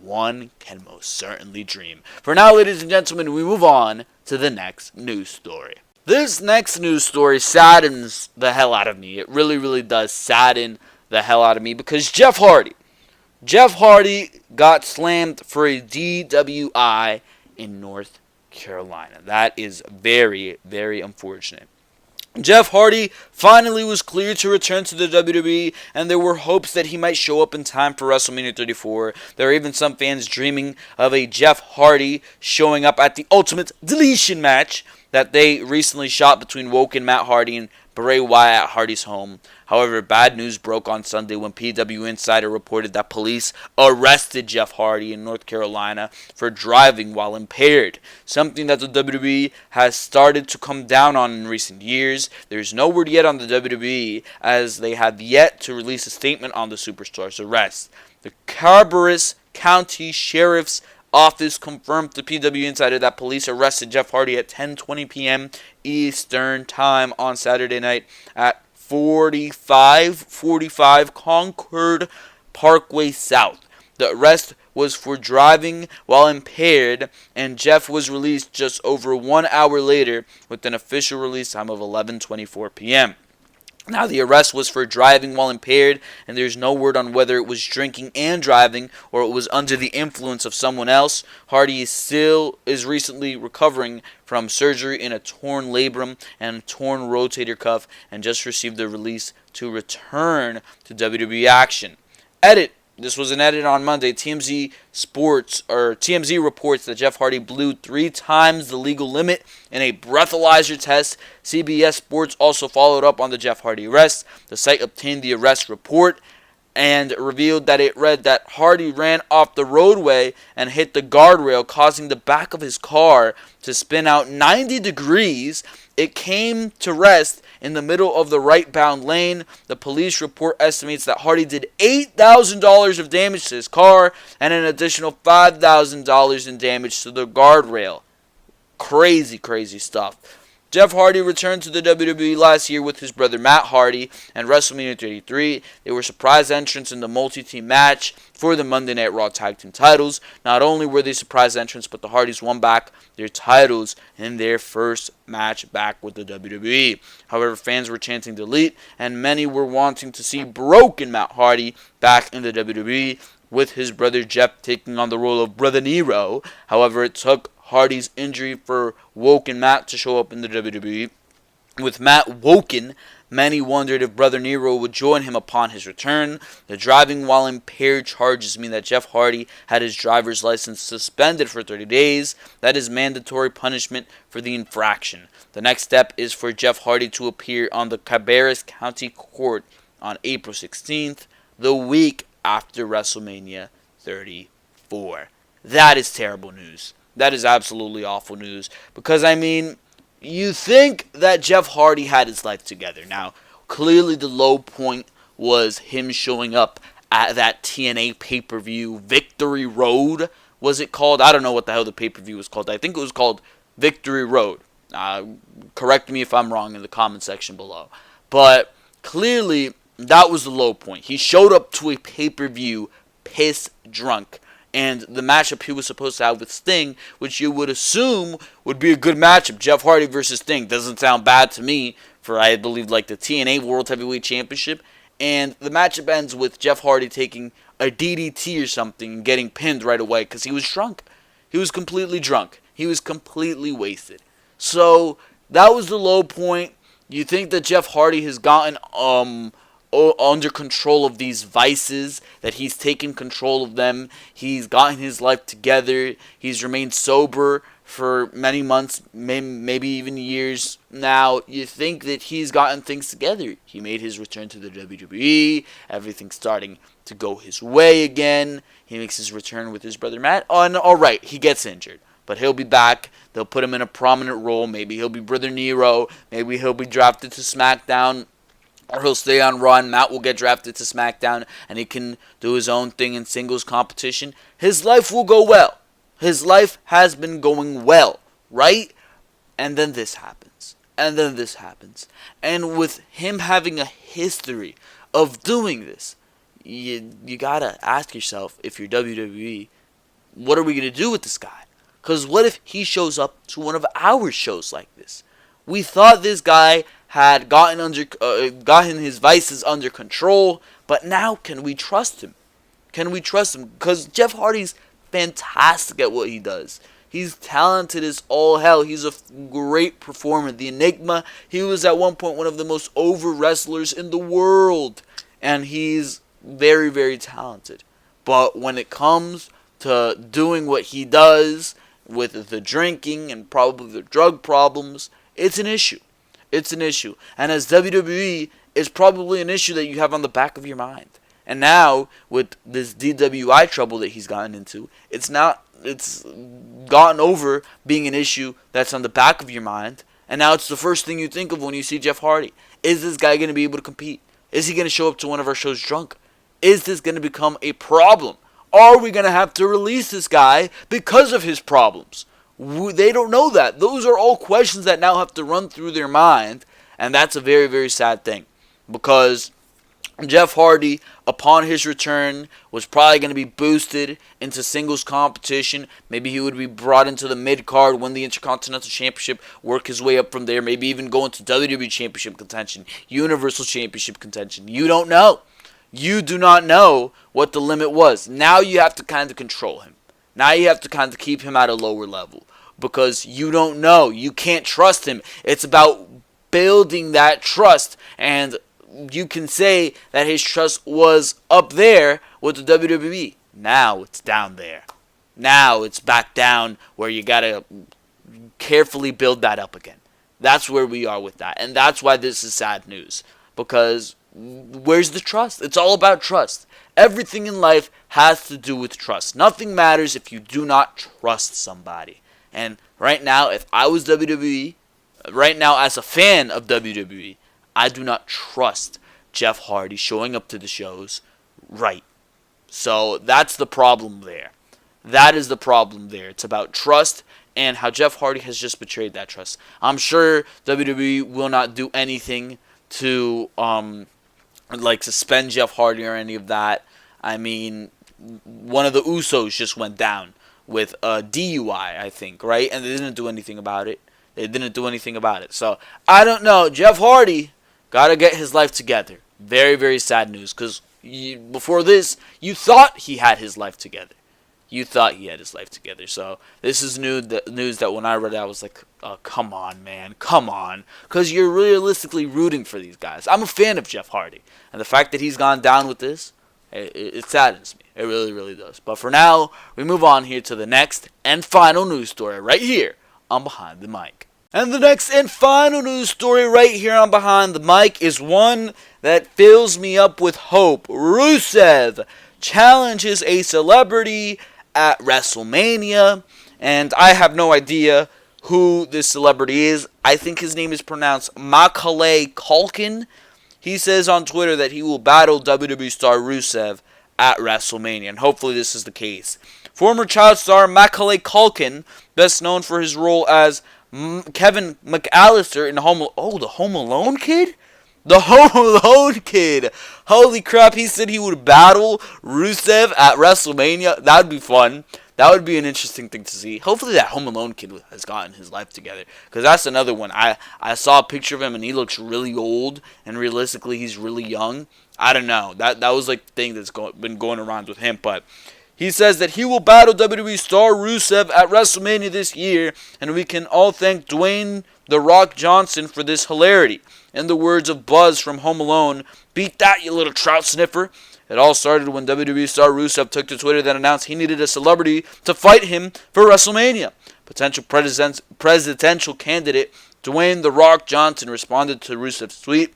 One can most certainly dream. For now, ladies and gentlemen, we move on to the next news story. This next news story saddens the hell out of me. It really, really does sadden the hell out of me because Jeff Hardy got slammed for a DWI in North Carolina. That is very, very unfortunate. Jeff Hardy finally was cleared to return to the WWE, and there were hopes that he might show up in time for WrestleMania 34. There are even some fans dreaming of a Jeff Hardy showing up at the Ultimate Deletion match that they recently shot between Woken Matt Hardy and Bray Wyatt at Hardy's home. However, bad news broke on Sunday when PW Insider reported that police arrested Jeff Hardy in North Carolina for driving while impaired, something that the WWE has started to come down on in recent years. There's no word yet on the WWE, as they have yet to release a statement on the superstar's arrest. The Carberris County Sheriff's Office confirmed to PW Insider that police arrested Jeff Hardy at 10:20 p.m. Eastern Time on Saturday night at 4545 Concord Parkway South. The arrest was for driving while impaired, and Jeff was released just over 1 hour later with an official release time of 11:24 p.m. Now, the arrest was for driving while impaired, and there's no word on whether it was drinking and driving or it was under the influence of someone else. Hardy is recently recovering from surgery in a torn labrum and a torn rotator cuff and just received the release to return to WWE action. Edit. This was an edit on Monday. TMZ reports that Jeff Hardy blew 3 times the legal limit in a breathalyzer test. CBS Sports also followed up on the Jeff Hardy arrest. The site obtained the arrest report and revealed that it read that Hardy ran off the roadway and hit the guardrail, causing the back of his car to spin out 90 degrees. It came to rest in the middle of the right-bound lane. The police report estimates that Hardy did $8,000 of damage to his car and an additional $5,000 in damage to the guardrail. Crazy, crazy stuff. Jeff Hardy returned to the WWE last year with his brother Matt Hardy and WrestleMania 33. They were surprise entrants in the multi-team match for the Monday Night Raw Tag Team titles. Not only were they surprise entrants, but the Hardys won back their titles in their first match back with the WWE. However, fans were chanting delete, and many were wanting to see broken Matt Hardy back in the WWE, with his brother Jeff taking on the role of Brother Nero. However, it took Hardy's injury for Woken Matt to show up in the WWE. With Matt woken, many wondered if Brother Nero would join him upon his return. The driving while impaired charges mean that Jeff Hardy had his driver's license suspended for 30 days. That is mandatory punishment for the infraction. The next step is for Jeff Hardy to appear on the Cabarrus County Court on April 16th, the week after WrestleMania 34. That is terrible news. That is absolutely awful news. Because, I mean, you think that Jeff Hardy had his life together. Now, clearly the low point was him showing up at that TNA pay-per-view, Victory Road, was it called? I don't know what the hell the pay-per-view was called. I think it was called Victory Road. Correct me if I'm wrong in the comment section below. But, clearly, that was the low point. He showed up to a pay-per-view piss drunk. And the matchup he was supposed to have with Sting, which you would assume would be a good matchup. Jeff Hardy versus Sting doesn't sound bad to me for, I believe, like the TNA World Heavyweight Championship. And the matchup ends with Jeff Hardy taking a DDT or something and getting pinned right away because he was drunk. He was completely drunk. He was completely wasted. So that was the low point. You think that Jeff Hardy has gotten under control of these vices, that he's taken control of them, he's gotten his life together, he's remained sober for many months, maybe even years now. You think that he's gotten things together. He made his return to the WWE, everything's starting to go his way again, he makes his return with his brother Matt, and alright, he gets injured. but he'll be back. They'll put him in a prominent role. Maybe he'll be Brother Nero. Maybe he'll be drafted to SmackDown. Or he'll stay on Raw and Matt will get drafted to SmackDown and he can do his own thing in singles competition. His life will go well. His life has been going well, right? And then this happens. And then this happens. And with him having a history of doing this, you gotta ask yourself, if you're WWE, what are we gonna do with this guy? Because what if he shows up to one of our shows like this? We thought this guy had gotten his vices under control, but now can we trust him? Can we trust him? Because Jeff Hardy's fantastic at what he does. He's talented as all hell. He's a great performer. The Enigma, he was at one point one of the most over wrestlers in the world. And he's very, very talented. But when it comes to doing what he does with the drinking and probably the drug problems, it's an issue. It's an issue. And as WWE, it's probably an issue that you have on the back of your mind. And now, with this DWI trouble that he's gotten into, it's gotten over being an issue that's on the back of your mind. And now it's the first thing you think of when you see Jeff Hardy. Is this guy going to be able to compete? Is he going to show up to one of our shows drunk? Is this going to become a problem? Are we going to have to release this guy because of his problems? They don't know that. Those are all questions that now have to run through their mind. And that's a very, very sad thing. Because Jeff Hardy, upon his return, was probably going to be boosted into singles competition. Maybe he would be brought into the mid-card, win the Intercontinental Championship, work his way up from there, maybe even go into WWE Championship contention, Universal Championship contention. You don't know. You do not know what the limit was. Now you have to kind of control him. Now you have to kind of keep him at a lower level because you don't know. You can't trust him. It's about building that trust, and you can say that his trust was up there with the WWE. Now it's down there. Now it's back down where you gotta carefully build that up again. That's where we are with that. And that's why this is sad news. Because where's the trust? It's all about trust. Everything in life has to do with trust. Nothing matters if you do not trust somebody. And right now, if I was WWE, right now as a fan of WWE, I do not trust Jeff Hardy showing up to the shows right. So that's the problem there. That is the problem there. It's about trust and how Jeff Hardy has just betrayed that trust. I'm sure WWE will not do anything to suspend Jeff Hardy or any of that. I mean, one of the Usos just went down with a DUI, I think, right? And they didn't do anything about it. So, I don't know. Jeff Hardy got to get his life together. Very, very sad news. Because before this, you thought he had his life together. So, this is news that when I read it, I was like, oh, come on, man. Come on. Because you're realistically rooting for these guys. I'm a fan of Jeff Hardy. And the fact that he's gone down with this, it saddens me. It really, really does. But for now, we move on here to the next and final news story right here on Behind the Mic. And the next and final news story right here on Behind the Mic is one that fills me up with hope. Rusev challenges a celebrity at WrestleMania, and I have no idea who this celebrity is. I think his name is pronounced Macaulay Culkin. He says on Twitter that he will battle WWE star Rusev at WrestleMania, and hopefully this is the case. Former child star Macaulay Culkin, best known for his role as Kevin McAllister in the Home Alone kid? The Home Alone kid! Holy crap, he said he would battle Rusev at WrestleMania. That would be fun. That would be an interesting thing to see. Hopefully that Home Alone kid has gotten his life together. Because that's another one. I saw a picture of him and he looks really old. And realistically, he's really young. I don't know. That was like the thing that's been going around with him. But he says that he will battle WWE star Rusev at WrestleMania this year. And we can all thank Dwayne "The Rock" Johnson for this hilarity. In the words of Buzz from Home Alone, "Beat that, you little trout sniffer." It all started when WWE star Rusev took to Twitter that announced he needed a celebrity to fight him for WrestleMania. Potential presidential candidate Dwayne "The Rock" Johnson responded to Rusev's tweet,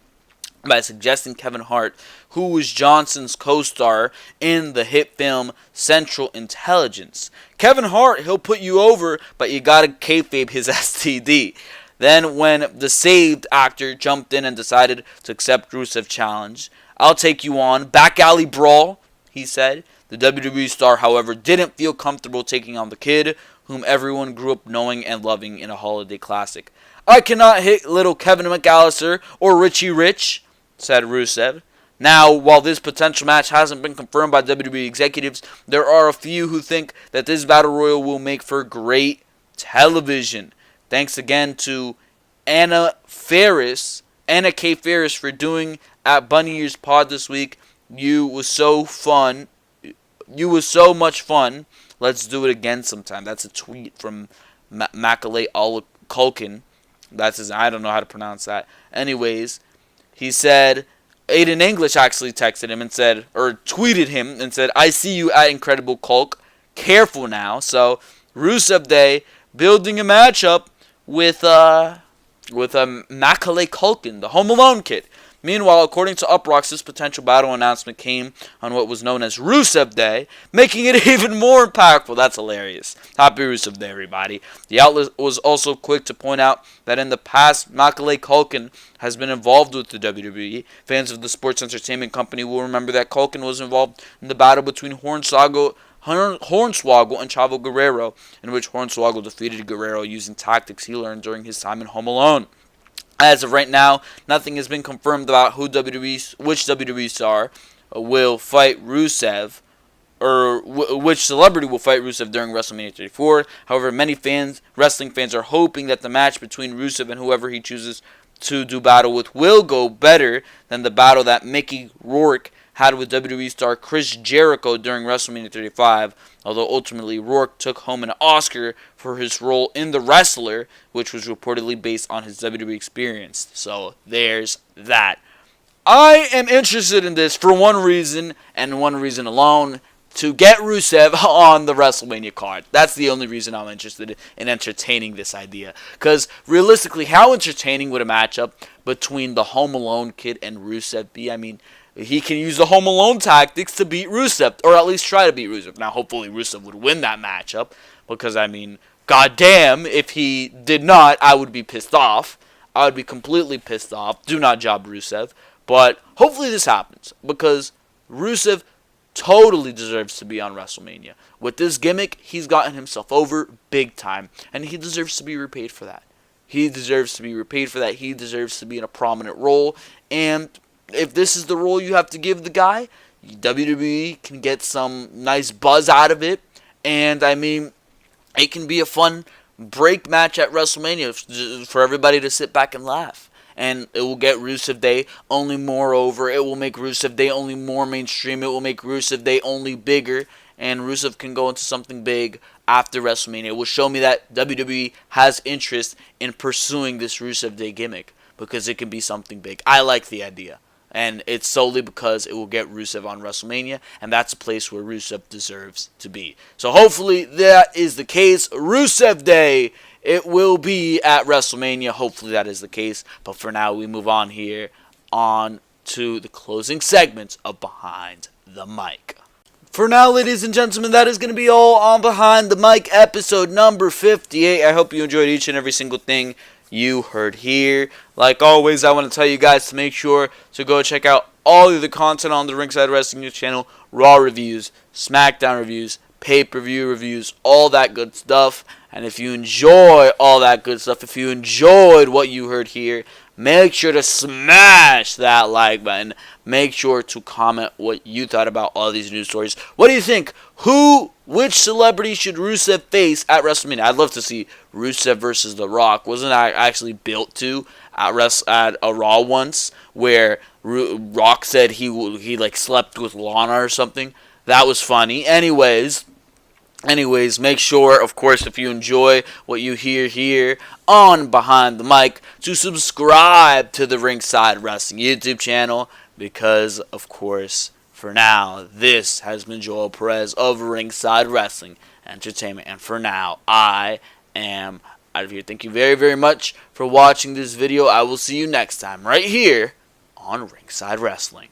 by suggesting Kevin Hart, who was Johnson's co-star in the hit film Central Intelligence. Kevin Hart, he'll put you over, but you gotta kayfabe his STD. Then when the saved actor jumped in and decided to accept Rusev's challenge, I'll take you on. Back alley brawl, he said. The WWE star, however, didn't feel comfortable taking on the kid, whom everyone grew up knowing and loving in a holiday classic. I cannot hit little Kevin McAllister or Richie Rich, said Rusev. Now, while this potential match hasn't been confirmed by WWE executives, there are a few who think that this Battle Royal will make for great television. Thanks again to Anna K. Ferris, for doing at Bunny Ears Pod this week. You was so fun. You was so much fun. Let's do it again sometime. That's a tweet from Macaulay Culkin. That's his. I don't know how to pronounce that. Anyways, he said, Aiden English actually texted him and said, or tweeted him and said, I see you at Incredible Culk. Careful now. So, Rusev Day building a matchup with Macaulay Culkin, the Home Alone kid. Meanwhile, according to Uproxx, this potential battle announcement came on what was known as Rusev Day, making it even more impactful. That's hilarious. Happy Rusev Day, everybody. The outlet was also quick to point out that in the past, Macaulay Culkin has been involved with the WWE. Fans of the sports entertainment company will remember that Culkin was involved in the battle between Hornswoggle and Chavo Guerrero, in which Hornswoggle defeated Guerrero using tactics he learned during his time in Home Alone. As of right now, nothing has been confirmed about which WWE star will fight Rusev, or which celebrity will fight Rusev during WrestleMania 34. However, many wrestling fans are hoping that the match between Rusev and whoever he chooses to do battle with will go better than the battle that Mickey Rourke had with WWE star Chris Jericho during WrestleMania 35, although ultimately Rourke took home an Oscar for his role in The Wrestler, which was reportedly based on his WWE experience. So there's that. I am interested in this for one reason, and one reason alone, to get Rusev on the WrestleMania card. That's the only reason I'm interested in entertaining this idea. Because realistically, how entertaining would a matchup between the Home Alone kid and Rusev be? I mean, he can use the Home Alone tactics to beat Rusev, or at least try to beat Rusev. Now, hopefully Rusev would win that matchup, because, I mean, goddamn, if he did not, I would be pissed off. I would be completely pissed off. Do not job Rusev. But hopefully this happens, because Rusev totally deserves to be on WrestleMania. With this gimmick, he's gotten himself over big time, and he deserves to be repaid for that. He deserves to be repaid for that. He deserves to be in a prominent role, and if this is the role you have to give the guy, WWE can get some nice buzz out of it. And, I mean, it can be a fun break match at WrestleMania for everybody to sit back and laugh. And it will get Rusev Day only more over. It will make Rusev Day only more mainstream. It will make Rusev Day only bigger. And Rusev can go into something big after WrestleMania. It will show me that WWE has interest in pursuing this Rusev Day gimmick, because it can be something big. I like the idea. And it's solely because it will get Rusev on WrestleMania, and that's a place where Rusev deserves to be. So hopefully that is the case. Rusev Day, it will be at WrestleMania. Hopefully that is the case. But for now, we move on here on to the closing segments of Behind the Mic. For now, ladies and gentlemen, that is going to be all on Behind the Mic, episode number 58. I hope you enjoyed each and every single thing you heard here. Like always, I want to tell you guys to make sure to go check out all of the content on the Ringside Wrestling News channel. Raw reviews, Smackdown reviews, pay-per-view reviews, all that good stuff. And if you enjoy all that good stuff, if you enjoyed what you heard here, make sure to smash that like button. Make sure to comment what you thought about all these news stories. What do you think? Which celebrity should Rusev face at WrestleMania? I'd love to see Rusev versus The Rock. Wasn't I actually built to at a Raw once, where Rock said he like slept with Lana or something? That was funny. Anyways, make sure, of course, if you enjoy what you hear here on Behind the Mic, to subscribe to the Ringside Wrestling YouTube channel, because, of course, for now, this has been Joel Perez of Ringside Wrestling Entertainment, and for now, I am out of here. Thank you very, very much for watching this video. I will see you next time, right here on Ringside Wrestling.